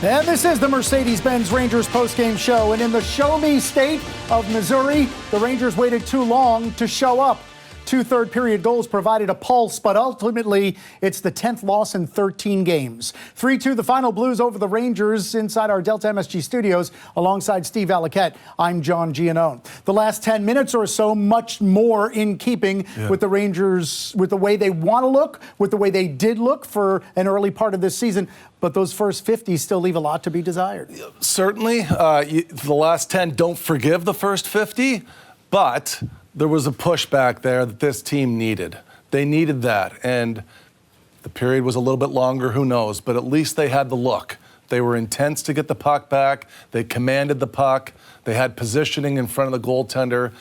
And this is the Mercedes-Benz Rangers postgame show. And in the show-me state of Missouri, the Rangers waited too long to show up. 2 third-period goals provided a pulse, but ultimately, it's the 10th loss in 13 games. 3-2 the final Blues over the Rangers inside our Delta MSG studios. Alongside Steve Alliquette, I'm John Giannone. The last 10 minutes or so, much more in keeping with the Rangers, with the way they want to look, with the way they did look for an early part of this season. But those first 50 still leave a lot to be desired. Certainly. The last 10 don't forgive the first 50, but there was a pushback there that this team needed. They needed that, and the period was a little bit longer, who knows, but at least they had the look. They were intense to get the puck back. They commanded the puck. They had positioning in front of the goaltender.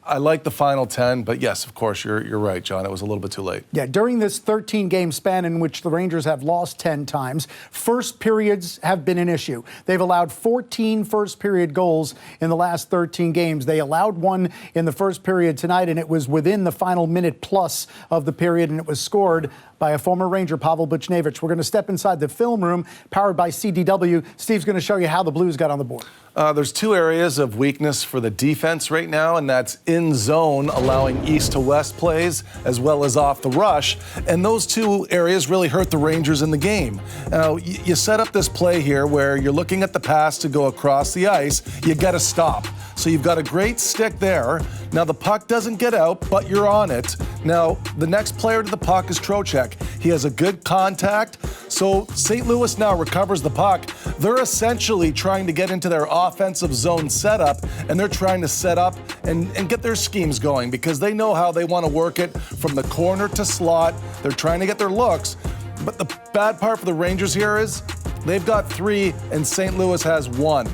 I like the final 10, but yes, of course, you're right, John. It was a little bit too late. Yeah, during this 13-game span in which the Rangers have lost 10 times, first periods have been an issue. They've allowed 14 first-period goals in the last 13 games. They allowed one in the first period tonight, and it was within the final minute plus of the period, and it was scored by a former Ranger, Pavel Buchnevich. We're going to step inside the film room, powered by CDW. Steve's going to show you how the Blues got on the board. There's 2 areas of weakness for the defense right now, and that's in zone, allowing east to west plays, as well as off the rush. And those 2 areas really hurt the Rangers in the game. Now, you set up this play here where you're looking at the pass to go across the ice. You got to stop. So you've got a great stick there. Now, the puck doesn't get out, but you're on it. Now, the next player to the puck is Trocheck. He has a good contact. So St. Louis now recovers the puck. They're essentially trying to get into their offensive zone setup, and they're trying to set up and get their schemes going because they know how they want to work it from the corner to slot. They're trying to get their looks. But the bad part for the Rangers here is they've got 3 and St. Louis has 1.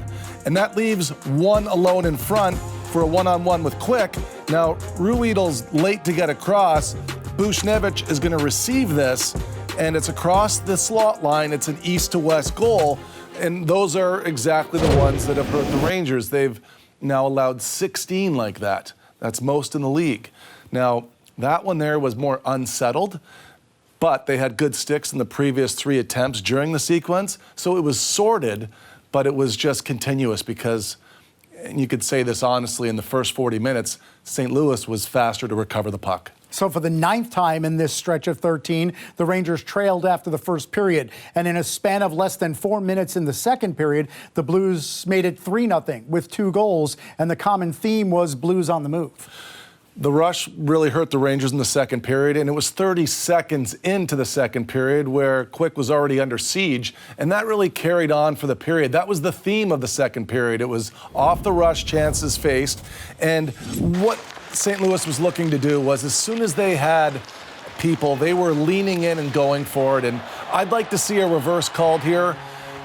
And that leaves 1 alone in front for a one-on-one with Quick. Now, Ruhwedel's late to get across. Buchnevich is going to receive this, and it's across the slot line. It's an east to west goal, and those are exactly the ones that have hurt the Rangers. They've now allowed 16 like that. That's most in the league. Now, that one there was more unsettled, but they had good sticks in the previous 3 attempts during the sequence, so it was sorted, but it was just continuous because, and you could say this honestly, in the first 40 minutes, St. Louis was faster to recover the puck. So for the 9th time in this stretch of 13, the Rangers trailed after the first period. And in a span of less than 4 minutes in the second period, the Blues made it 3-0 with 2 goals. And the common theme was Blues on the move. The rush really hurt the Rangers in the second period, and it was 30 seconds into the second period where Quick was already under siege, and that really carried on for the period. That was the theme of the second period. It was off the rush chances faced, and what St. Louis was looking to do was as soon as they had people, they were leaning in and going for it, and I'd like to see a reverse called here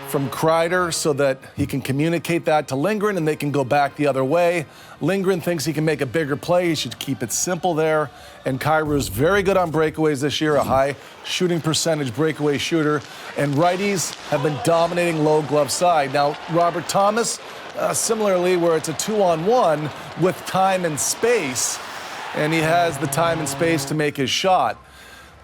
from Kreider so that he can communicate that to Lindgren and they can go back the other way. Lindgren thinks he can make a bigger play. He should keep it simple there. And Kyrie's very good on breakaways this year, a high shooting percentage breakaway shooter. And righties have been dominating low glove side. Now, Robert Thomas, similarly, where it's a 2-on-1 with time and space, and he has the time and space to make his shot.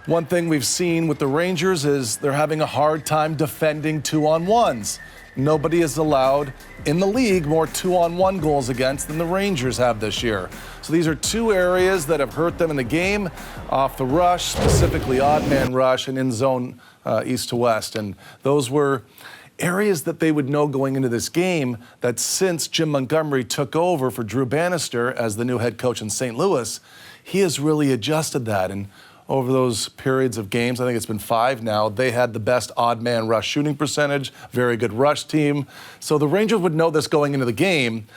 One thing we've seen with the Rangers is they're having a hard time defending 2-on-1s. Nobody is allowed in the league more 2-on-1 goals against than the Rangers have this year. So these are 2 areas that have hurt them in the game, off the rush, specifically odd man rush, and in zone east to west. And those were areas that they would know going into this game that since Jim Montgomery took over for Drew Bannister as the new head coach in St. Louis, he has really adjusted that. And over those periods of games, I think it's been 5 now, they had the best odd man rush shooting percentage, very good rush team. So the Rangers would know this going into the game.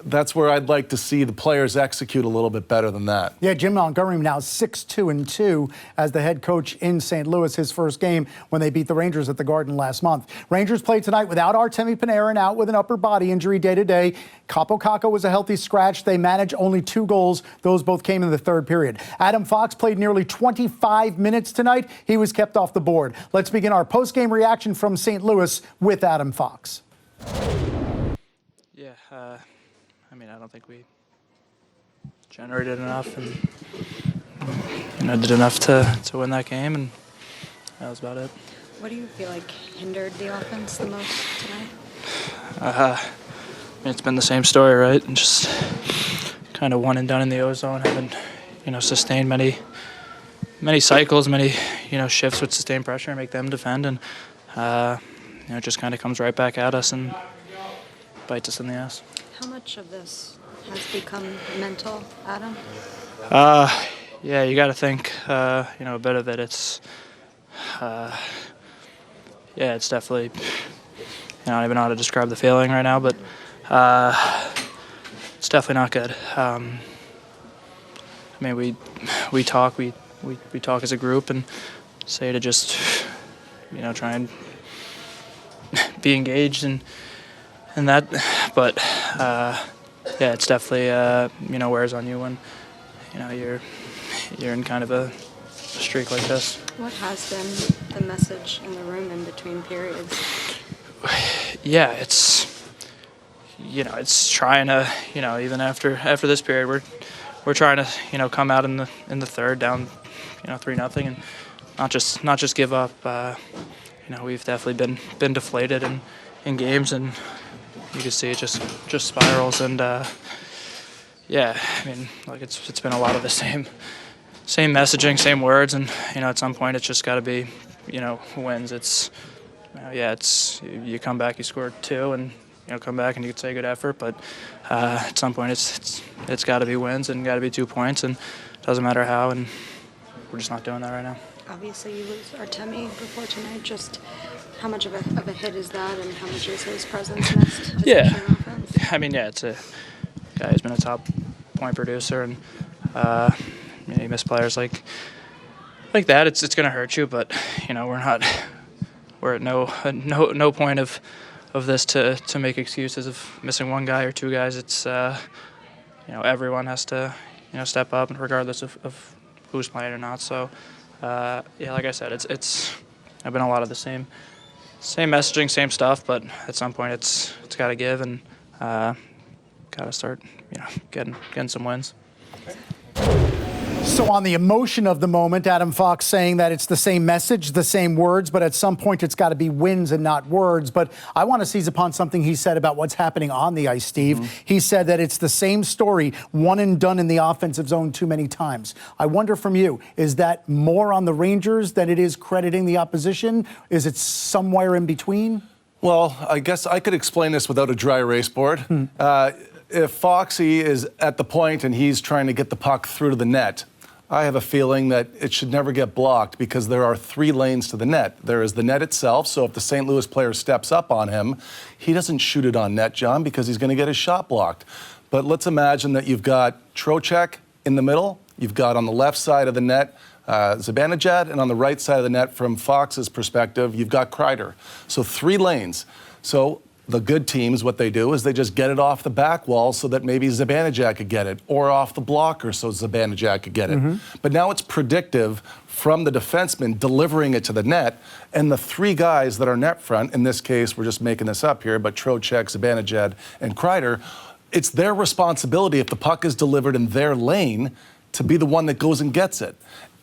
That's where I'd like to see the players execute a little bit better than that. Yeah, Jim Montgomery now 6-2-2 as the head coach in St. Louis, his first game when they beat the Rangers at the Garden last month. Rangers played tonight without Artemi Panarin, out with an upper body injury day-to-day. Capo Caco was a healthy scratch. They managed only 2 goals. Those both came in the third period. Adam Fox played nearly 25 minutes tonight. He was kept off the board. Let's begin our post-game reaction from St. Louis with Adam Fox. Yeah, I mean, I don't think we generated enough and did enough to win that game, and that was about it. What do you feel like hindered the offense the most tonight? It's been the same story, right? And just kind of one and done in the ozone. Haven't, sustained many cycles, many, shifts with sustained pressure and make them defend. And, it just kind of comes right back at us and bites us in the ass. How much of this has become mental, Adam? Yeah, you got to think, a bit of it. It's, it's definitely, I don't even know how to describe the feeling right now, but it's definitely not good. We talk as a group and say to just, try and be engaged and that, but it's definitely wears on you when you're in kind of a streak like this. What has been the message in the room in between periods? Yeah, it's trying to, even after this period, we're trying to, come out in the third down, 3-0, and not just give up. We've definitely been deflated in games, and you can see it just spirals. And it's been a lot of the same messaging, same words, and at some point it's just got to be, wins. It's you come back, you score 2, and come back and you could say good effort, but at some point it's got to be wins and got to be 2 points, and it doesn't matter how, and we're just not doing that right now. Obviously, you lose Artemi before tonight. Just how much of a hit is that, and how much is his presence next? Yeah, it's a guy who's been a top point producer, and you miss players like that. It's going to hurt you, but we're at no point of this to make excuses of missing one guy or 2 guys. It's everyone has to step up, and regardless of who's playing or not. So like I said, it's been a lot of the same messaging, same stuff, but at some point it's got to give, and got to start getting some wins. So on the emotion of the moment, Adam Fox saying that it's the same message, the same words, but at some point it's got to be wins and not words. But I want to seize upon something he said about what's happening on the ice, Steve. Mm-hmm. He said that it's the same story, one and done in the offensive zone too many times. I wonder from you, is that more on the Rangers than it is crediting the opposition? Is it somewhere in between? Well, I guess I could explain this without a dry erase board. If Foxy is at the point and he's trying to get the puck through to the net, I have a feeling that it should never get blocked because there are 3 lanes to the net. There is the net itself, so if the St. Louis player steps up on him, he doesn't shoot it on net, John, because he's going to get his shot blocked. But let's imagine that you've got Trocheck in the middle, you've got on the left side of the net Zibanejad, and on the right side of the net, from Fox's perspective, you've got Kreider. So 3 lanes. So the good teams, what they do is they just get it off the back wall so that maybe Zibanejad could get it, or off the blocker so Zibanejad could get it. Mm-hmm. But now it's predictive from the defenseman delivering it to the net, and the 3 guys that are net front, in this case, we're just making this up here, but Trocheck, Zibanejad, and Kreider, it's their responsibility if the puck is delivered in their lane to be the one that goes and gets it.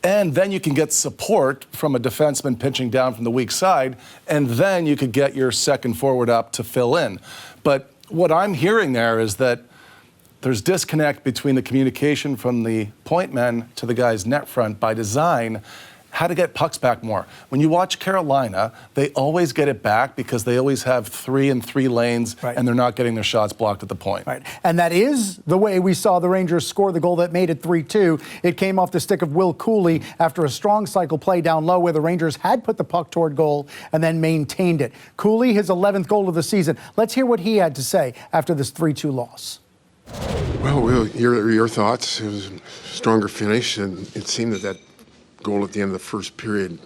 And then you can get support from a defenseman pitching down from the weak side, and then you could get your second forward up to fill in. But what I'm hearing there is that there's disconnect between the communication from the point men to the guys net front by design, how to get pucks back more. When you watch Carolina, they always get it back because they always have 3 and 3 lanes, right, and they're not getting their shots blocked at the point. Right, and that is the way we saw the Rangers score the goal that made it 3-2. It came off the stick of Will Cuylle after a strong cycle play down low where the Rangers had put the puck toward goal and then maintained it. Cuylle, his 11th goal of the season. Let's hear what he had to say after this 3-2 loss. Well, your thoughts. It was a stronger finish, and it seemed that goal at the end of the first period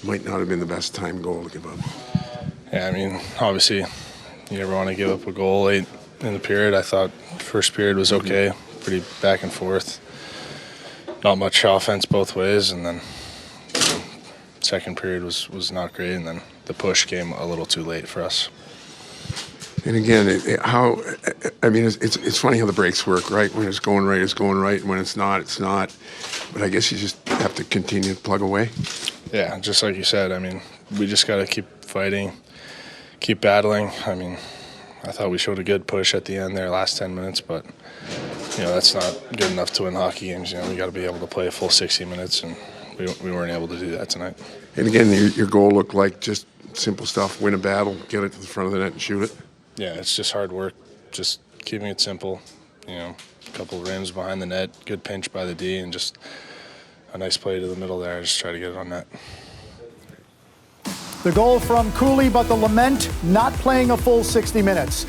might not have been the best time goal to give up. Yeah, obviously you never want to give up a goal late in the period. I thought first period was okay, pretty back and forth. Not much offense both ways, and then second period was not great, and then the push came a little too late for us. And again, it's funny how the breaks work, right? When it's going right, and when it's not, it's not. But I guess you just have to continue to plug away. Yeah, just like you said, we just got to keep fighting, keep battling. I mean, I thought we showed a good push at the end there, last 10 minutes, but that's not good enough to win hockey games. We got to be able to play a full 60 minutes, and we weren't able to do that tonight. And again, your goal looked like just simple stuff: win a battle, get it to the front of the net, and shoot it. Yeah, it's just hard work, just keeping it simple. A couple of rims behind the net, good pinch by the D, and just a nice play to the middle there. Just try to get it on net. The goal from Cuylle, but the lament, not playing a full 60 minutes.